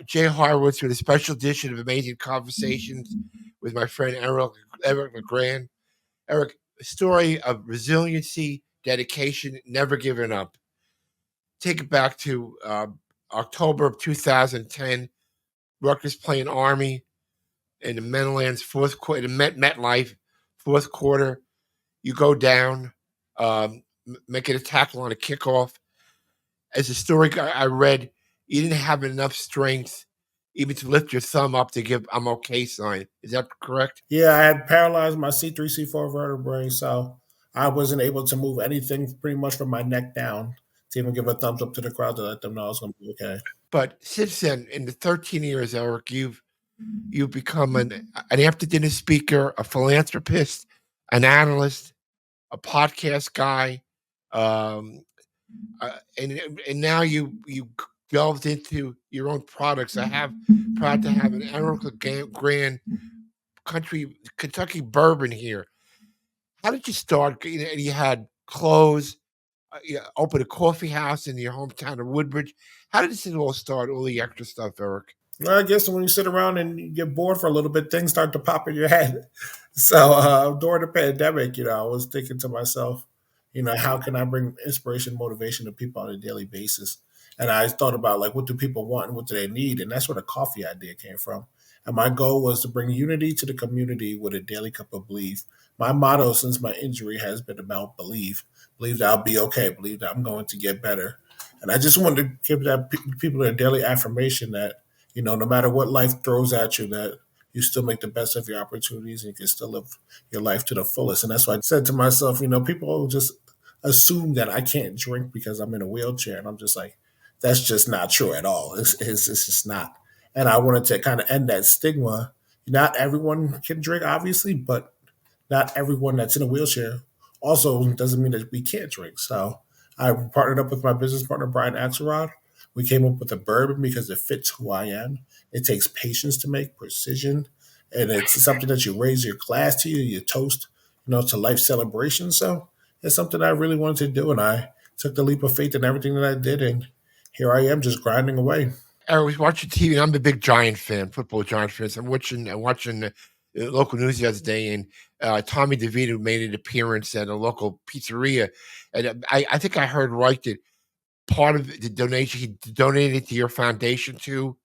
Jay Harwitz with a special edition of Amazing Conversations with my friend Eric LeGrand. Eric, a story of resiliency, dedication, never giving up. Take it back to October of 2010. Rutgers playing Army in the Meadowlands fourth quarter, MetLife fourth quarter. You go down, making a tackle on a kickoff. As a story I read, you didn't have enough strength even to lift your thumb up to give "I'm okay" sign. Is that correct? Yeah, I had paralyzed my C3, C4 vertebrae, so I wasn't able to move anything pretty much from my neck down to even give a thumbs up to the crowd to let them know I was going to be okay. But since then, in the 13 years, Eric, you've become an after dinner speaker, a philanthropist, an analyst, a podcast guy, and now you delved into your own products. Proud to have an Eric LeGrand Kentucky bourbon here. How did you start? You had clothes, you opened a coffee house in your hometown of Woodbridge. How did this all start? All the extra stuff, Eric. Well, I guess when you sit around and you get bored for a little bit, things start to pop in your head. So during the pandemic, I was thinking to myself, how can I bring inspiration, motivation to people on a daily basis? And I thought about like, what do people want and what do they need? And that's where the coffee idea came from. And my goal was to bring unity to the community with a daily cup of belief. My motto since my injury has been about believe. Believe that I'll be okay. Believe that I'm going to get better. And I just wanted to give that people a daily affirmation that, no matter what life throws at you, that you still make the best of your opportunities and you can still live your life to the fullest. And that's why I said to myself, people just assume that I can't drink because I'm in a wheelchair. And I'm just like, that's just not true at all. It's just not. And I wanted to kind of end that stigma. Not everyone can drink, obviously, but not everyone that's in a wheelchair also doesn't mean that we can't drink. So I partnered up with my business partner, Brian Axelrod. We came up with a bourbon because it fits who I am. It takes patience to make, precision, and it's something that you raise your glass to, you toast, to life celebration. So it's something I really wanted to do, and I took the leap of faith in everything that I did, and here I am just grinding away. I was watching TV, and I'm a big Giant fan, football Giant fan. So I'm watching the local news the other day, and Tommy DeVito made an appearance at a local pizzeria, and I think I heard right that part of the donation he donated to your foundation too.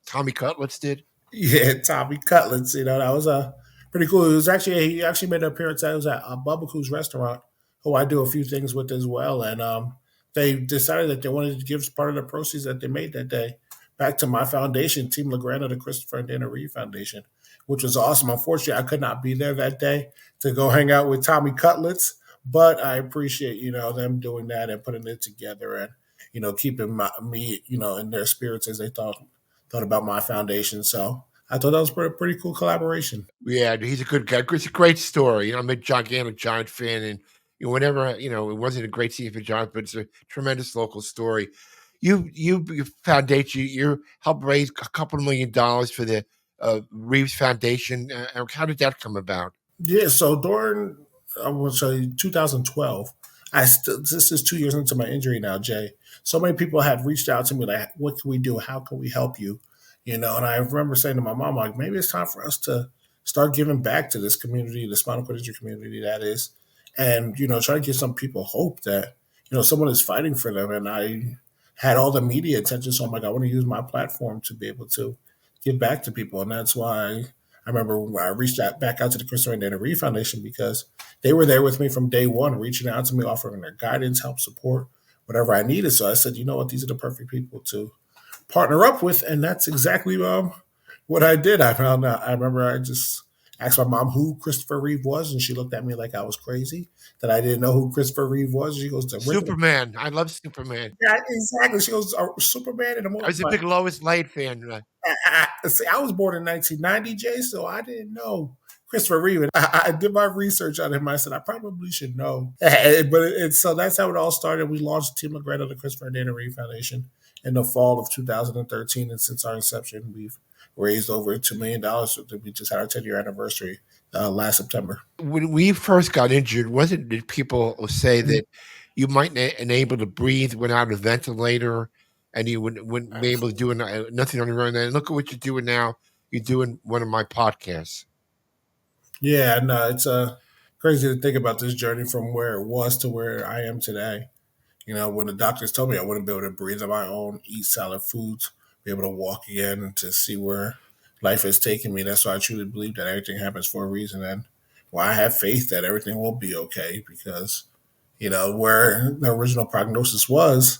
Tommy Cutlets did. Yeah, Tommy Cutlets. That was pretty cool. He actually made an appearance. It was at Bubba Coos restaurant, who I do a few things with as well, and they decided that they wanted to give part of the proceeds that they made that day back to my foundation, Team LeGrand of the Christopher Reeve Foundation, which was awesome. Unfortunately, I could not be there that day to go hang out with Tommy Cutlets, but I appreciate, them doing that and putting it together and, keeping me, in their spirits as they thought about my foundation. So I thought that was a pretty cool collaboration. Yeah, he's a good guy. It's a great story. I'm a gigantic Giant fan, and whenever it wasn't a great season for Giants, but it's a tremendous local story. Your foundation, you helped raise a couple of $1 million for the Reeves Foundation. How did that come about? Yeah, so during I will say 2012. This is 2 years into my injury now, Jay. So many people had reached out to me like, "What can we do? How can we help you?" And I remember saying to my mom, like, maybe it's time for us to start giving back to this community, the spinal cord injury community that is, and try to give some people hope that someone is fighting for them. And I had all the media attention, so I'm like, I want to use my platform to be able to give back to people, and that's why I remember when I reached back out to the Christopher Reeve Foundation because they were there with me from day one, reaching out to me, offering their guidance, help, support, whatever I needed. So I said, you know what, these are the perfect people to partner up with, and that's exactly what I did. I found out. I remember I just asked my mom who Christopher Reeve was, and she looked at me like I was crazy, that I didn't know who Christopher Reeve was. She goes, Superman. I love Superman. Yeah, exactly. She goes, Superman. And I was a big Lois Lane fan. See, I was born in 1990, Jay, so I didn't know Christopher Reeve. I did my research on him. I said, I probably should know. So that's how it all started. We launched Team LeGrand of the Christopher Reeve Foundation in the fall of 2013. And since our inception, we've raised over $2 million. We just had our 10-year anniversary last September. When we first got injured, did people say that you might be unable to breathe without a ventilator? and you wouldn't be able to do nothing on your own. And look at what you're doing now. You're doing one of my podcasts. Yeah, no, it's crazy to think about this journey from where it was to where I am today. You know, when the doctors told me I wouldn't be able to breathe on my own, eat solid foods, be able to walk again, and to see where life has taken me, that's why I truly believe that everything happens for a reason. And why I have faith that everything will be okay because, you know, where the original prognosis was,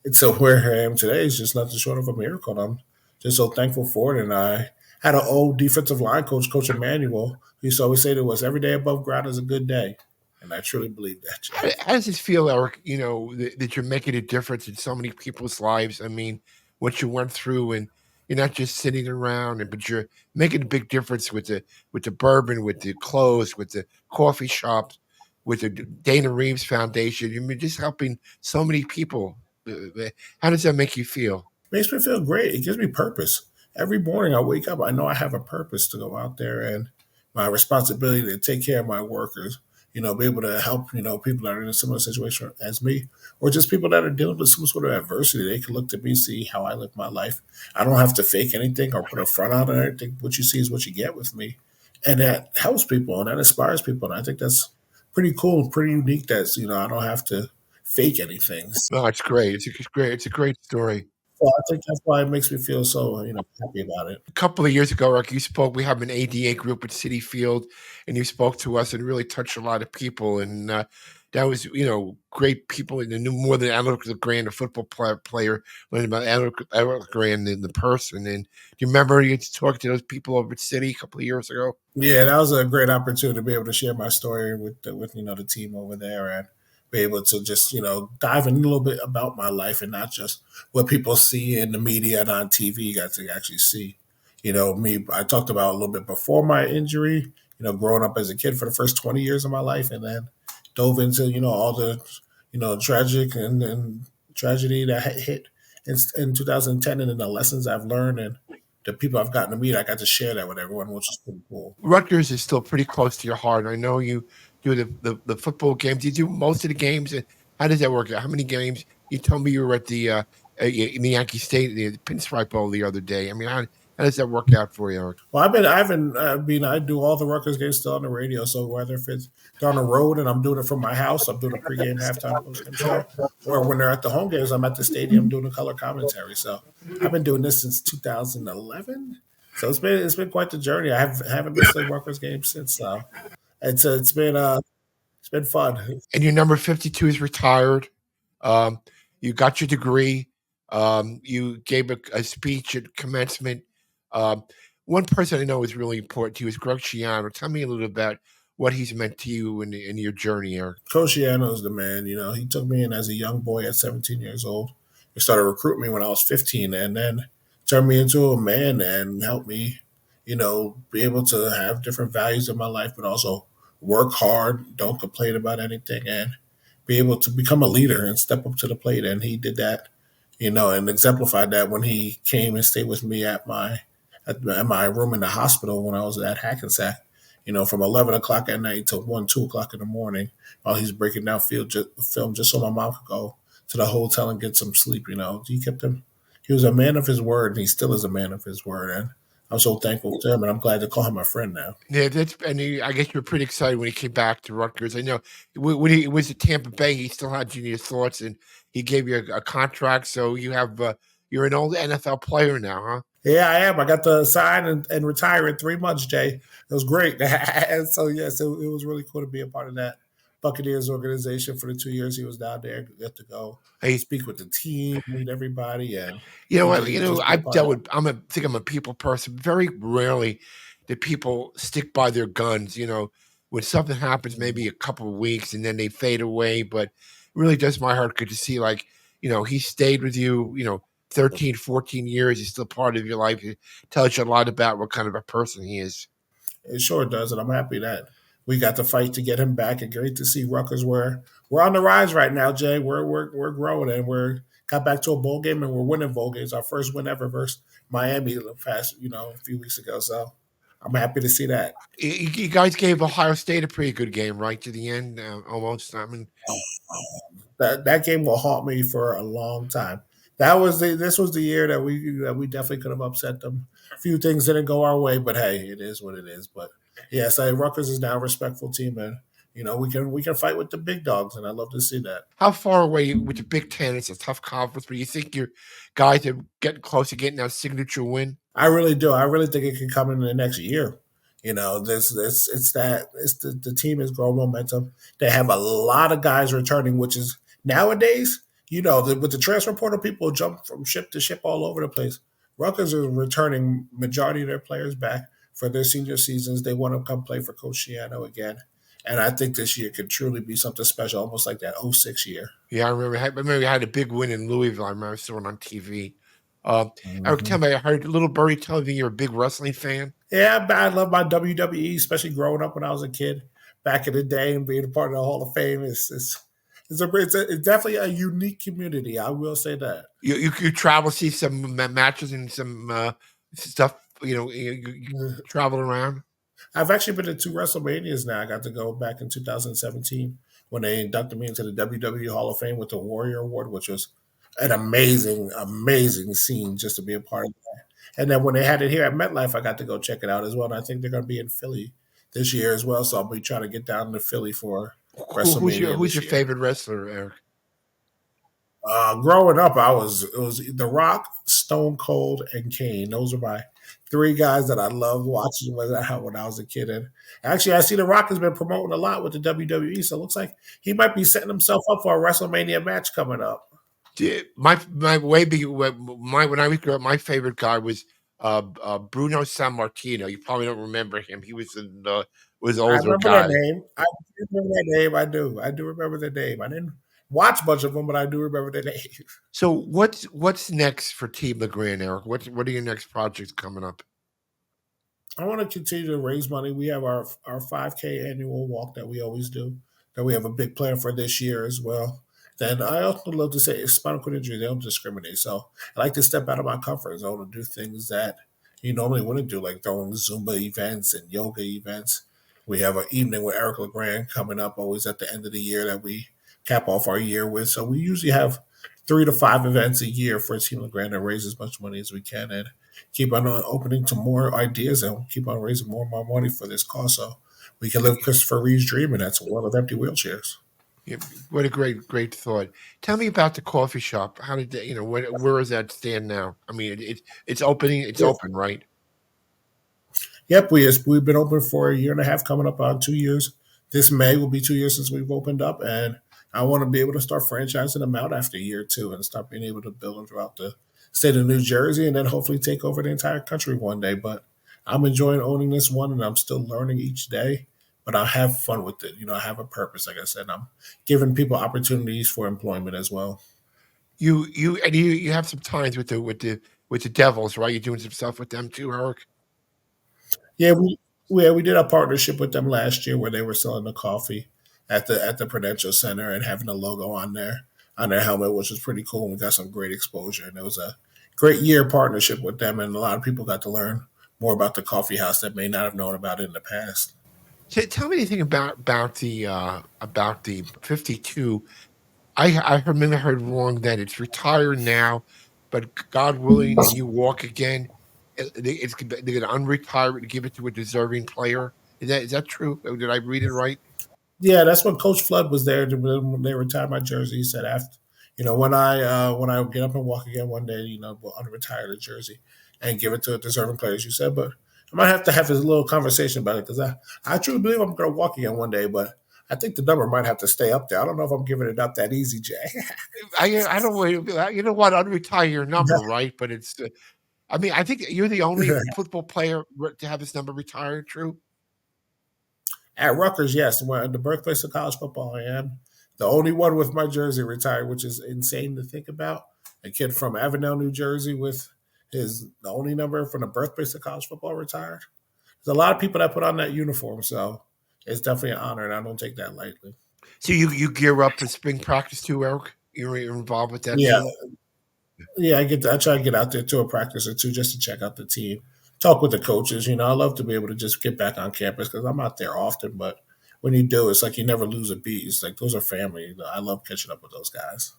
it's so where I am today is just nothing short of a miracle. And I'm just so thankful for it. And I had an old defensive line coach, Coach Emmanuel, who used to always say to us, every day above ground is a good day. And I truly believe that, Jay. How does it feel, Eric? You know that you're making a difference in so many people's lives. I mean, what you went through, and you're not just sitting around, but you're making a big difference with the bourbon, with the clothes, with the coffee shops, with the Dana Reeves Foundation. You're just helping so many people. How does that make you feel? Makes me feel great. It gives me purpose. Every morning I wake up, I know I have a purpose to go out there and my responsibility to take care of my workers, you know, be able to help, you know, people that are in a similar situation as me, or just people that are dealing with some sort of adversity. They can look to me, see how I live my life. I don't have to fake anything or put a front on it. I think what you see is what you get with me. And that helps people and that inspires people. And I think that's pretty cool and pretty unique that's, you know, I don't have to fake anything. No, it's great. It's great. It's a great story. So I think that's why it makes me feel so, you know, happy about it. A couple of years ago, Eric, you spoke. We have an ADA group at City Field, and you spoke to us and really touched a lot of people. And that was, great people. And knew more than LeGrand, a football player, learning about LeGrand than the person. And do you remember you talked to those people over at City a couple of years ago? Yeah, that was a great opportunity to be able to share my story with the team over there and be able to just dive in a little bit about my life and not just what people see in the media and on TV. Got to actually see, me. I talked about a little bit before my injury. Growing up as a kid for the first 20 years of my life, and then dove into all the tragic and tragedy that hit in 2010, and then the lessons I've learned and the people I've gotten to meet. I got to share that with everyone, which is pretty cool. Rutgers is still pretty close to your heart. I know you do the football games. You do most of the games. How does that work out? How many games? You told me you were at the in the Yankee State, the Pinstripe Bowl the other day. I mean, how does that work out for you, Eric? Well, I do all the Rutgers games still on the radio. So whether if it's down the road and I'm doing it from my house, I'm doing a pregame, halftime, postgame show, or when they're at the home games, I'm at the stadium doing a color commentary. So I've been doing this since 2011. So it's been quite the journey. I haven't missed a Rutgers game since. It's been fun. And your number 52 is retired. You got your degree. You gave a speech at commencement. One person I know is really important to you is Greg Schiano. Tell me a little about what he's meant to you in your journey, Eric. Coach Schiano is the man. He took me in as a young boy at 17 years old. He started recruiting me when I was 15, and then turned me into a man and helped me, be able to have different values in my life, but also work hard, don't complain about anything, and be able to become a leader and step up to the plate. And he did that, and exemplified that when he came and stayed with me at my room in the hospital when I was at Hackensack. From 11 o'clock at night to 1, 2 o'clock in the morning, while he's breaking down film just so my mom could go to the hotel and get some sleep. He kept him. He was a man of his word, and he still is a man of his word. And I'm so thankful to him, and I'm glad to call him my friend now. Yeah, I guess you were pretty excited when he came back to Rutgers. I know when he was at Tampa Bay, he still had you in his thoughts, and he gave you a contract. So you're an old NFL player now, huh? Yeah, I am. I got to sign and retire in 3 months, Jay. It was great. And so, yes, it was really cool to be a part of that Buccaneers organization for the 2 years he was down there. Get to go speak with the team, meet everybody. And I've dealt with, I'm a people person. Very rarely do people stick by their guns. When something happens, maybe a couple of weeks and then they fade away. But it really does my heart good to see, he stayed with you, 13, 14 years. He's still part of your life. It tells you a lot about what kind of a person he is. It sure does, and I'm happy that we got to fight to get him back. And great to see Rutgers. We're on the rise right now, Jay. We're growing, and we're got back to a bowl game, and we're winning bowl games. Our first win ever versus Miami a few weeks ago. So I'm happy to see that. You guys gave Ohio State a pretty good game, right to the end, almost. I mean, that game will haunt me for a long time. This was the year that we definitely could have upset them. A few things didn't go our way, but hey, it is what it is. But yes, Rutgers is now a respectful team, and we can fight with the big dogs, and I love to see that. How far away with the Big Ten? It's a tough conference, but you think your guys are getting close to getting that signature win? I really do. I really think it can come in the next year. The team has grown momentum. They have a lot of guys returning, which is nowadays, with the transfer portal, people jump from ship to ship all over the place. Rutgers are returning majority of their players back for their senior seasons. They want to come play for Coach Schiano again. And I think this year could truly be something special, almost like that '06 year. Yeah, I remember we had a big win in Louisville. I remember seeing it on TV. Eric, tell Mm-hmm. me, I heard Little Birdie telling me you're a big wrestling fan. Yeah, I love my WWE, especially growing up when I was a kid back in the day and being a part of the Hall of Fame. It's definitely a unique community. I will say that. You travel, see some matches and some stuff. You travel around. I've actually been to two WrestleManias now. I got to go back in 2017 when they inducted me into the WWE Hall of Fame with the Warrior Award, which was an amazing, amazing scene just to be a part of that. And then when they had it here at MetLife, I got to go check it out as well. And I think they're going to be in Philly this year as well. So I'll be trying to get down to Philly for WrestleMania Who's this your year. favorite wrestler, Eric? Growing up, it was The Rock, Stone Cold, and Kane. Those are my three guys that I loved watching when I was a kid. And actually, I see The Rock has been promoting a lot with the WWE, so it looks like he might be setting himself up for a WrestleMania match coming up. My way be my when I was growing up, my favorite guy was Bruno Sammartino. You probably don't remember him. He was was an I older remember that guy. name. I do remember that name. I do. I do remember the name. I didn't watch much of them, but I do remember the name. So what's next for Team LeGrand, Eric? What are your next projects coming up? I want to continue to raise money. We have our 5K annual walk that we always do. That we have a big plan for this year as well. Then I also love to say spinal cord injury, they don't discriminate. So I like to step out of my comfort zone and do things that you normally wouldn't do, like throwing Zumba events and yoga events. We have an evening with Eric LeGrand coming up always at the end of the year that we cap off our year with. So we usually have 3 to 5 events a year for Team LeGrand and raise as much money as we can and keep on opening to more ideas and keep on raising more and more money for this cause so we can live Christopher Reeve's dream, and that's a world of empty wheelchairs. Yeah, what a great thought. Tell me about the coffee shop. How did that, where does that stand now? I mean, it's opening. It's Yeah. open, right? Yep, we've been open for a year and a half, coming up on 2 years. This May will be 2 years since we've opened up, and I want to be able to start franchising them out after year two and start being able to build them throughout the state of New Jersey, and then hopefully take over the entire country one day. But I'm enjoying owning this one, and I'm still learning each day. But I have fun with it. I have a purpose. Like I said, I'm giving people opportunities for employment as well. You have some ties with the Devils, right? You're doing some stuff with them too, Eric. Yeah, we did a partnership with them last year where they were selling the coffee at the Prudential Center and having a logo on their helmet, which was pretty cool. We got some great exposure, and it was a great year partnership with them, and a lot of people got to learn more about the coffee house that may not have known about it in the past. Tell me anything about the 52. I remember heard wrong that it's retired now, but God willing, and you walk again, they're going to unretire it and give it to a deserving player. Is that true? Did I read it right? Yeah, that's when Coach Flood was there when they retired my jersey. He said after, when I get up and walk again one day, we'll unretire the jersey and give it to a deserving player, as you said. But I might have to have a little conversation about it because I truly believe I'm going to walk again one day, but I think the number might have to stay up there. I don't know if I'm giving it up that easy, Jay. I don't want to unretire your number, right? But it's I mean, I think you're the only football player to have his number retired. True. At Rutgers, yes, when the birthplace of college football, I am the only one with my jersey retired, which is insane to think about. A kid from Avondale, New Jersey, with the only number from the birthplace of college football retired. There's a lot of people that put on that uniform, so it's definitely an honor, and I don't take that lightly. So you gear up for spring practice too, Eric? You're involved with that Yeah, too. yeah, I try to get out there to a practice or two just to check out the team, talk with the coaches. I love to be able to just get back on campus because I'm out there often, but when you do, it's like you never lose a beat. It's like those are family. I love catching up with those guys.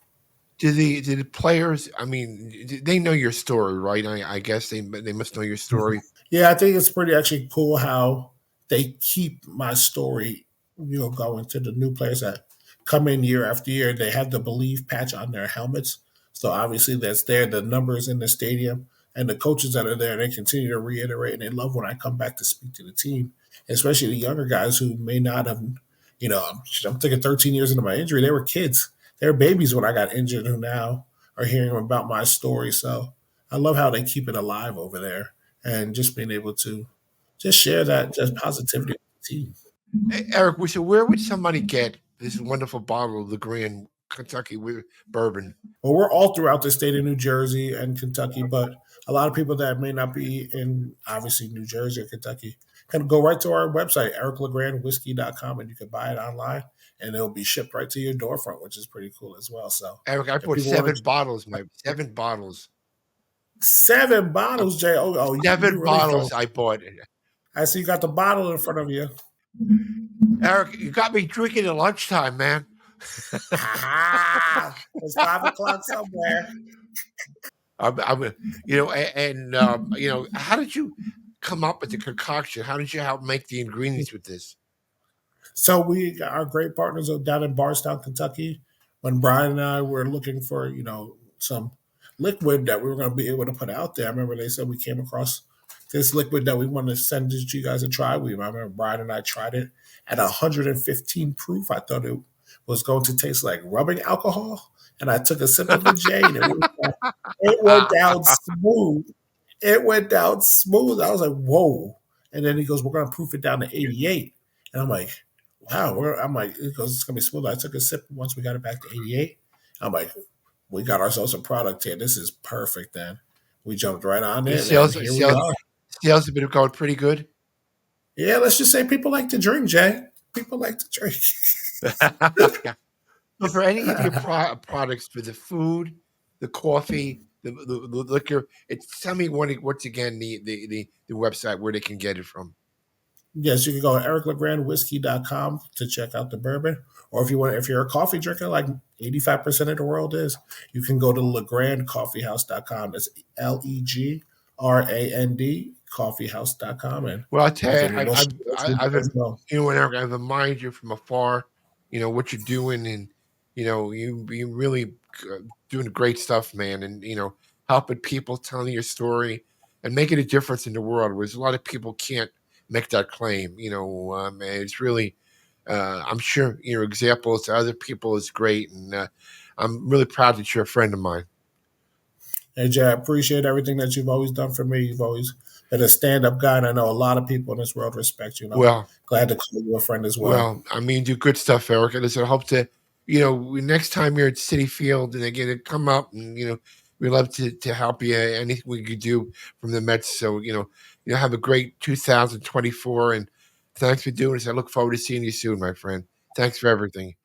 Do the players? I mean, they know your story, right? I guess they must know your story. Yeah, I think it's pretty actually cool how they keep my story, going to the new players that come in year after year. They have the Believe patch on their helmets. So obviously that's there, the numbers in the stadium and the coaches that are there, they continue to reiterate and they love when I come back to speak to the team, especially the younger guys who may not have, I'm thinking 13 years into my injury, they were kids. They were babies when I got injured who now are hearing about my story. So I love how they keep it alive over there and just being able to just share that just positivity with the team. Eric, so where would somebody get this wonderful bottle of LeGrand Kentucky bourbon? Well, we're all throughout the state of New Jersey and Kentucky, but a lot of people that may not be in obviously New Jersey or Kentucky can go right to our website, ericlegrandwhiskey.com, and you can buy it online and it'll be shipped right to your doorfront, which is pretty cool as well. So Eric, I if bought people want 7 bottles, 7 bottles. 7 bottles, Jay. Oh, you Seven really thought bottles I bought. I see you got the bottle in front of you. Eric, you got me drinking at lunchtime, man. It's 5 o'clock somewhere. How did you come up with the concoction? How did you help make the ingredients with this? So we got our great partners down in Bardstown, Kentucky. When Brian and I were looking for, some liquid that we were going to be able to put out there, I remember they said we came across this liquid that we wanted to send to you guys to try. I remember Brian and I tried it at 115 proof. I thought it was going to taste like rubbing alcohol, and I took a sip of it, Jay, and it went down smooth. It went down smooth. I was like, whoa. And then he goes, we're going to proof it down to 88. And I'm like, wow. I'm like, he goes, it's going to be smooth. I took a sip once we got it back to 88. I'm like, we got ourselves a product here. This is perfect then. We jumped right on it, and here we are. Sales have been going pretty good. Yeah, let's just say people like to drink, Jay. People like to drink. But for any of your products, for the food, the coffee, the liquor, tell me once again the website where they can get it from. Yes, you can go to ericlegrandwhiskey.com to check out the bourbon. Or if you're a coffee drinker, like 85% of the world is, you can go to legrandcoffeehouse.com. That's LEGRAND coffeehouse.com. And well, I'll tell you, I've admired you from afar, what you're doing, and you really doing great stuff, man, and helping people, telling your story, and making a difference in the world. Whereas a lot of people can't make that claim. And it's really, I'm sure your examples to other people is great, and I'm really proud that you're a friend of mine. Hey, Jay, I appreciate everything that you've always done for me. You've always been a stand-up guy, and I know a lot of people in this world respect you. Well, glad to call you a friend as well. Well, I mean, do good stuff, Eric. And I hope to, next time you're at Citi Field and again, come up and, we'd love to help you. Anything we could do from the Mets. So, have a great 2024. And thanks for doing this. I look forward to seeing you soon, my friend. Thanks for everything.